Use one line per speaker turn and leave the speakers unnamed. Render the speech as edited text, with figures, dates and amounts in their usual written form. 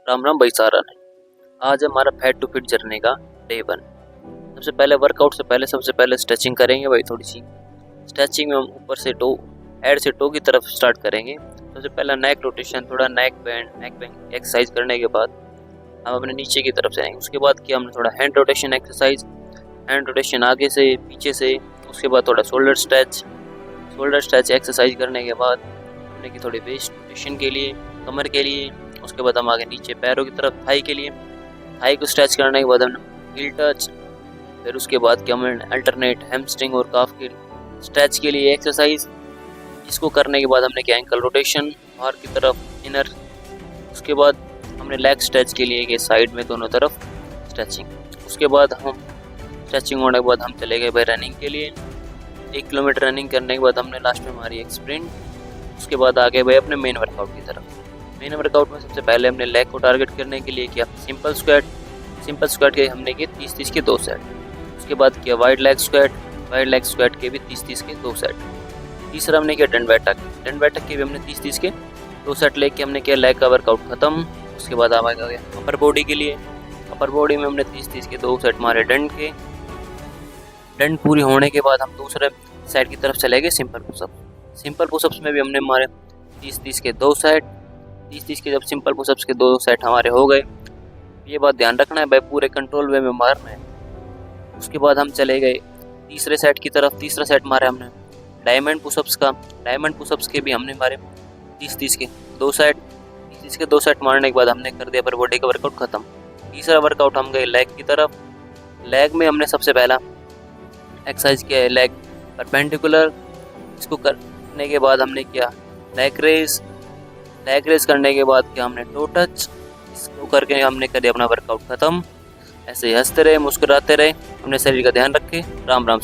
राम राम भाई सारा ने। आज हमारा फैट टू फिट जर्नी का डे 1। सबसे पहले वर्कआउट से पहले सबसे पहले स्ट्रेचिंग करेंगे भाई थोड़ी सी। स्ट्रेचिंग में हम ऊपर से टो हेड से टो की तरफ स्टार्ट करेंगे। सबसे पहला नेक रोटेशन, थोड़ा नेक बैंड एक्सरसाइज करने के बाद हम अपने नीचे की तरफ से आएंगे। उसके बाद किया हमने थोड़ा hand rotation exercise, hand rotation आगे से पीछे से। उसके बाद थोड़ा शोल्डर स्ट्रेच एक्सरसाइज करने के बाद हमने की थोड़ी वेस्ट रोटेशन के लिए, कमर के लिए। उसके बाद हम आगे नीचे पैरों की तरफ थाई के लिए, थाई को स्ट्रेच करने के बाद हमने हील टच। फिर उसके बाद क्या हमने अल्टरनेट हैमस्ट्रिंग और काफ के स्ट्रेच के लिए एक्सरसाइज। इसको करने के बाद हमने किया एंकल रोटेशन बाहर की तरफ इनर। उसके बाद हमने लेग स्ट्रेच के लिए साइड में दोनों तरफ स्ट्रेचिंग। उसके बाद हम स्ट्रेचिंग होने के बाद हम चले गए भाई रनिंग के लिए। 1 किलोमीटर रनिंग करने के बाद हमने लास्ट में हमारी एक स्प्रिंट। उसके बाद आगे भाई अपने मेन वर्कआउट की तरफ। मेन वर्कआउट में सबसे पहले हमने लेग को टारगेट करने के लिए किया सिंपल स्क्वाट के हमने किए 30-30 के 2 सेट। उसके बाद किया वाइड लेग स्क्वाट के भी 30-30 के 2 सेट। तीसरा हमने किया डंड बैठक के भी हमने 30-30 के 2 सेट लेके हमने किया लेग का वर्कआउट खत्म। उसके बाद आ गया अपर बॉडी के लिए। अपर बॉडी में हमने 30-30 के 2 सेट मारे डंड के। डंड पूरी होने के बाद हम दूसरे साइड की तरफ चले गए सिंपल पुशअप्स में भी हमने मारे 30-30 के 2 सेट। 30-30 के जब सिंपल पुशअप्स के 2 सेट हमारे हो गए, ये बात ध्यान रखना है भाई, पूरे कंट्रोल वे में मारना है। उसके बाद हम चले गए तीसरे सेट की तरफ। तीसरा सेट मारे हमने डायमंड पुशअप्स के भी हमने मारे 30-30 के 2 सेट। 30 के 2 सेट मारने के बाद हमने कर दिया पर बॉडी का वर्कआउट खत्म। तीसरा वर्कआउट हम गए लेग की तरफ। लेग में हमने सबसे पहला एक्सरसाइज किया है लेग परपेंडिकुलर। इसको करने के बाद हमने किया लेग रेस करने के बाद क्या हमने टो टच। इसको करके हमने कर दिया अपना वर्कआउट खत्म। ऐसे ही हंसते रहे, मुस्कुराते रहे, अपने शरीर का ध्यान रखें। राम राम।